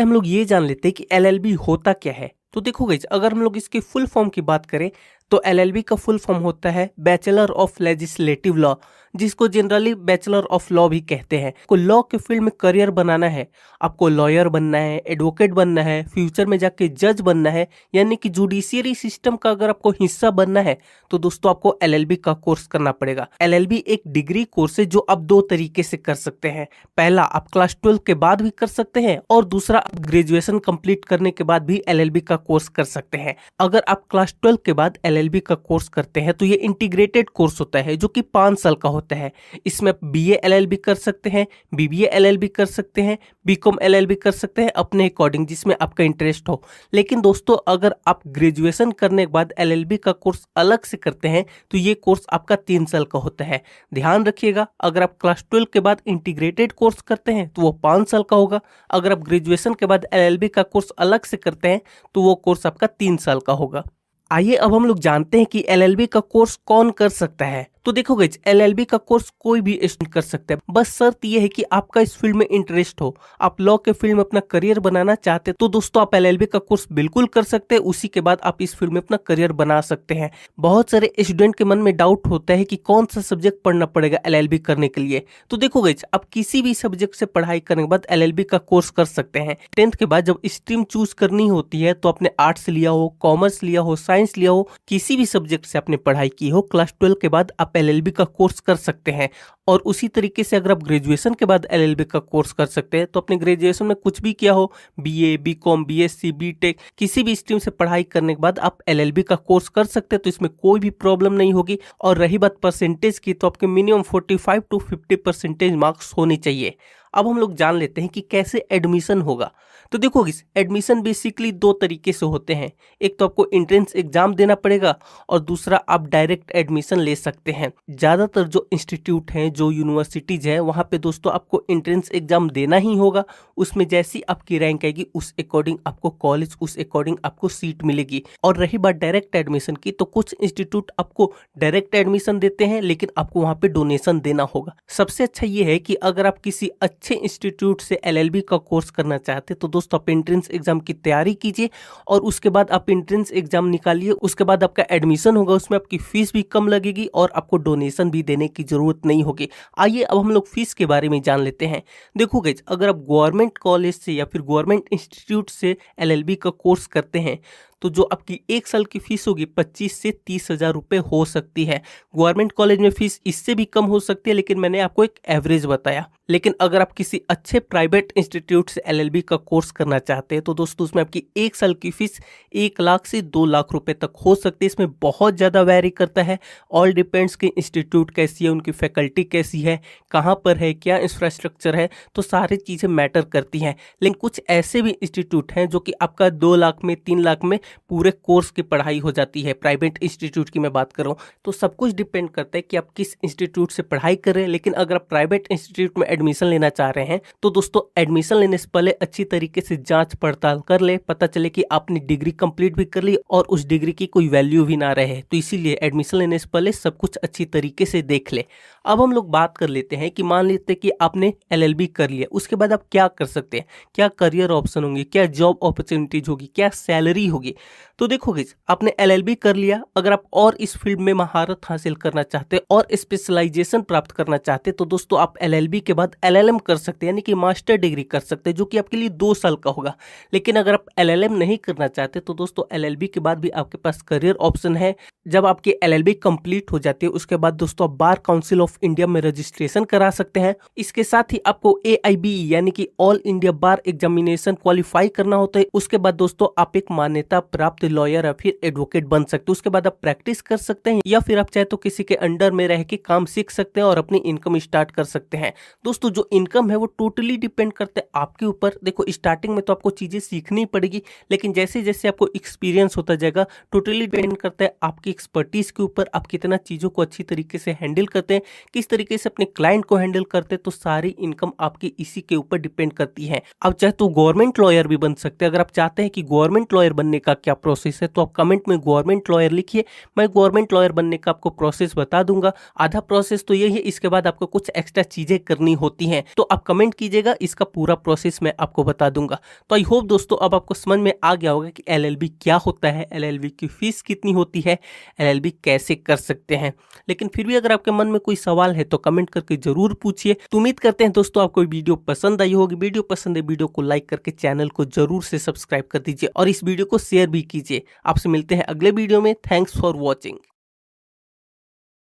हम लोग ये जान लेते हैं कि एलएलबी होता क्या है। तो देखो गाइस, अगर हम लोग इसकी फुल फॉर्म की बात करें तो एलएलबी का फुल फॉर्म होता है बैचलर ऑफ लेजिस्लेटिव लॉ, जिसको जनरली बैचलर ऑफ लॉ भी कहते हैं। को लॉ के फील्ड में करियर बनाना है, आपको लॉयर बनना है, एडवोकेट बनना है, फ्यूचर में जाके जज बनना है, यानी कि जुडिशियरी सिस्टम का अगर आपको हिस्सा बनना है तो दोस्तों आपको एलएलबी का कोर्स करना पड़ेगा। एलएलबी एक डिग्री कोर्स है जो आप दो तरीके से कर सकते हैं। पहला, आप क्लास 12 के बाद भी कर सकते हैं, और दूसरा, आप ग्रेजुएशन कंप्लीट करने के बाद भी एलएलबी का कोर्स कर सकते हैं। अगर आप क्लास 12 के बाद एलएलबी का कोर्स करते हैं तो ये इंटीग्रेटेड कोर्स होता है जो कि 5 साल का होता है। इसमें आप बीए एलएलबी कर सकते हैं, बीबीए एलएलबी कर सकते हैं, बीकॉम एलएलबी कर सकते हैं अपने अकॉर्डिंग, जिसमें आपका इंटरेस्ट हो। लेकिन दोस्तों, अगर आप ग्रेजुएशन करने के बाद एलएलबी का कोर्स अलग से करते हैं तो ये कोर्स आपका 3 साल का होता है। ध्यान रखिएगा, अगर आप क्लास 12 के बाद इंटीग्रेटेड कोर्स करते हैं तो वो 5 साल का होगा। अगर आप ग्रेजुएशन के बाद एलएलबी का कोर्स अलग से करते हैं तो वो कोर्स आपका 3 साल का होगा। आइए अब हम लोग जानते हैं कि एलएलबी का कोर्स कौन कर सकता है। तो देखो गाइस, एलएलबी का कोर्स कोई भी स्टूडेंट कर सकता है, बस शर्त यह है कि आपका इस फील्ड में इंटरेस्ट हो, आप लॉ के फील्ड में अपना करियर बनाना चाहते हैं तो दोस्तों आप एलएलबी का कोर्स बिल्कुल कर सकते हैं। उसी के बाद आप इस फील्ड में अपना करियर बना सकते हैं। बहुत सारे स्टूडेंट के मन में डाउट होता है कि कौन सा सब्जेक्ट पढ़ना पड़ेगा एलएलबी करने के लिए। तो देखो गाइस, आप किसी भी सब्जेक्ट से पढ़ाई करने के बाद एलएलबी का कोर्स कर सकते हैं। 10th के बाद जब स्ट्रीम चूज करनी होती है तो आपने आर्ट्स लिया हो, कॉमर्स लिया हो, साइंस लिया हो, किसी भी सब्जेक्ट से आपने पढ़ाई की हो, क्लास 12 के बाद आप एलएलबी का कोर्स कर सकते हैं। और उसी तरीके से अगर आप ग्रेजुएशन के बाद एलएलबी का कोर्स कर सकते हैं तो अपने ग्रेजुएशन में कुछ भी किया हो, बीए, बीकॉम, बीएससी, बीटेक, किसी भी स्ट्रीम से पढ़ाई करने के बाद आप एलएलबी का कोर्स कर सकते हैं, तो इसमें कोई भी प्रॉब्लम नहीं होगी। और रही बात परसेंटेज की, तो आपके मिनिमम 45 to 50% मार्क्स होने चाहिए। अब हम लोग जान लेते हैं कि कैसे एडमिशन होगा। तो देखो, इस एडमिशन बेसिकली 2 तरीके से होते हैं। एक तो आपको एंट्रेंस एग्जाम देना पड़ेगा और दूसरा आप डायरेक्ट एडमिशन ले सकते हैं। ज़्यादातर जो इंस्टीट्यूट हैं, जो यूनिवर्सिटीज़ हैं, वहाँ पे दोस्तों आपको एंट्रेंस एग्जाम देना ही होगा। उसमें जैसी आपकी रैंक आएगी उस अकॉर्डिंग आपको कॉलेज, उस अकॉर्डिंग आपको सीट मिलेगी। और रही बात डायरेक्ट एडमिशन की, तो कुछ इंस्टीट्यूट आपको डायरेक्ट एडमिशन देते हैं लेकिन आपको वहाँ पे डोनेशन देना होगा। सबसे अच्छा ये है कि अगर आप किसी अच्छे इंस्टीट्यूट से एलएलबी का कोर्स करना चाहते हैं तो दोस्तों आप एंट्रेंस एग्जाम की तैयारी कीजिए और उसके बाद आप एंट्रेंस एग्जाम निकालिए। उसके बाद आपका एडमिशन होगा, उसमें आपकी फीस भी कम लगेगी और आपको डोनेशन भी देने की जरूरत नहीं होगी। आइए अब हम लोग फीस के बारे में जान लेते हैं। देखो गाइस, अगर आप गवर्नमेंट कॉलेज से या फिर गवर्नमेंट इंस्टीट्यूट से एलएलबी का कोर्स करते हैं तो जो आपकी 1 साल की फीस होगी 25 से 30 हजार रुपये हो सकती है। गवर्नमेंट कॉलेज में फीस इससे भी कम हो सकती है, लेकिन मैंने आपको एक एवरेज बताया। लेकिन अगर आप किसी अच्छे प्राइवेट इंस्टीट्यूट से एलएलबी का कोर्स करना चाहते हैं तो दोस्तों उसमें आपकी 1 साल की फीस 1 लाख से 2 लाख रुपए तक हो सकती है। इसमें बहुत ज़्यादा वैरी करता है, ऑल डिपेंड्स कि इंस्टीट्यूट कैसी है, उनकी फैकल्टी कैसी है, कहाँ पर है, क्या इंफ्रास्ट्रक्चर है, तो सारी चीज़ें मैटर करती हैं। लेकिन कुछ ऐसे भी इंस्टीट्यूट हैं जो कि आपका 2 लाख में, 3 लाख में पूरे कोर्स की पढ़ाई हो जाती है। प्राइवेट इंस्टीट्यूट की मैं बात कर रहा हूँ। तो सब कुछ डिपेंड करता है कि आप किस इंस्टीट्यूट से पढ़ाई कर रहे हैं। लेकिन अगर आप प्राइवेट इंस्टीट्यूट में एडमिशन लेना चाह रहे हैं तो दोस्तों एडमिशन लेने से पहले अच्छी तरीके से जांच पड़ताल कर ले, पता चले कि आपने डिग्री कंप्लीट भी कर ली और उस डिग्री की कोई वैल्यू भी ना रहे। तो इसीलिए एडमिशन लेने से पहले सब कुछ अच्छी तरीके से देख ले। अब हम लोग बात कर लेते हैं कि मान लेते हैं कि आपने एलएलबी कर लिया, उसके बाद आप क्या कर सकते हैं, क्या करियर ऑप्शन होंगे, क्या जॉब अपॉर्चुनिटीज होगी, क्या सैलरी होगी। तो देखो गाइस, आपने एलएलबी कर लिया, अगर आप और इस फील्ड में महारत हासिल करना चाहते हैं और स्पेशलाइजेशन प्राप्त करना चाहते हैं तो दोस्तों आप एलएलबी के बाद एलएलएम कर सकते हैं, यानी कि मास्टर डिग्री कर सकते हैं, जो कि आपके लिए 2 साल का होगा। लेकिन अगर आप एलएलएम नहीं करना चाहते तो दोस्तों एलएलबी के बाद भी आपके पास करियर ऑप्शन है। जब आपकी एलएलबी कंप्लीट हो जाती है उसके बाद दोस्तों आप बार काउंसिल ऑफ इंडिया में रजिस्ट्रेशन करा सकते हैं। इसके साथ ही आपको AIBE यानी कि ऑल इंडिया बार एग्जामिनेशन क्वालिफाई करना होता है। उसके बाद दोस्तों आप एक मान्यता प्राप्त लॉयर या फिर एडवोकेट बन सकते हैं। उसके बाद आप प्रैक्टिस कर सकते हैं या फिर आप चाहे तो किसी के अंडर में रह के काम सीख सकते हैं और अपनी इनकम स्टार्ट कर सकते हैं। दोस्तों जो इनकम है वो टोटली डिपेंड करता है आपके ऊपर। देखो स्टार्टिंग में तो आपको चीजें सीखनी पड़ेगी, लेकिन जैसे जैसे आपको एक्सपीरियंस होता जाएगा टोटली डिपेंड करता है आपकी एक्सपर्टीज के ऊपर, आप कितना चीजों को अच्छी तरीके से हैंडल करते हैं, किस तरीके से अपने क्लाइंट को हैंडल करते हैं। तो सारी इनकम आपकी इसी के ऊपर डिपेंड करती है। आप चाहे तो गवर्नमेंट लॉयर भी बन सकते हैं। अगर आप चाहते हैं कि गवर्नमेंट लॉयर बनने का क्या प्रोसेस है, तो आप कमेंट में गवर्नमेंट लॉयर लिखिए, मैं गवर्नमेंट लॉयर बनने का आपको प्रोसेस बता दूंगा। आधा प्रोसेस तो यही है, इसके बाद आपको कुछ एक्स्ट्रा चीजें करनी होती हैं, तो आप कमेंट कीजिएगा, इसका पूरा प्रोसेस मैं आपको बता दूंगा। तो आई होप दोस्तों अब आपको समझ में आ गया होगा कि एलएलबी क्या होता है, एलएलबी की फीस कितनी होती है, एलएलबी कैसे कर सकते हैं। लेकिन फिर भी अगर आपके मन में कोई सवाल है तो कमेंट करके जरूर पूछिए। तो उम्मीद करते हैं दोस्तों आपको वीडियो पसंद आई होगी। वीडियो पसंद है, वीडियो को लाइक करके चैनल को जरूर से सब्सक्राइब कर दीजिए और इस वीडियो को शेयर भी कीजिए। आपसे मिलते हैं अगले वीडियो में। Thanks for watching.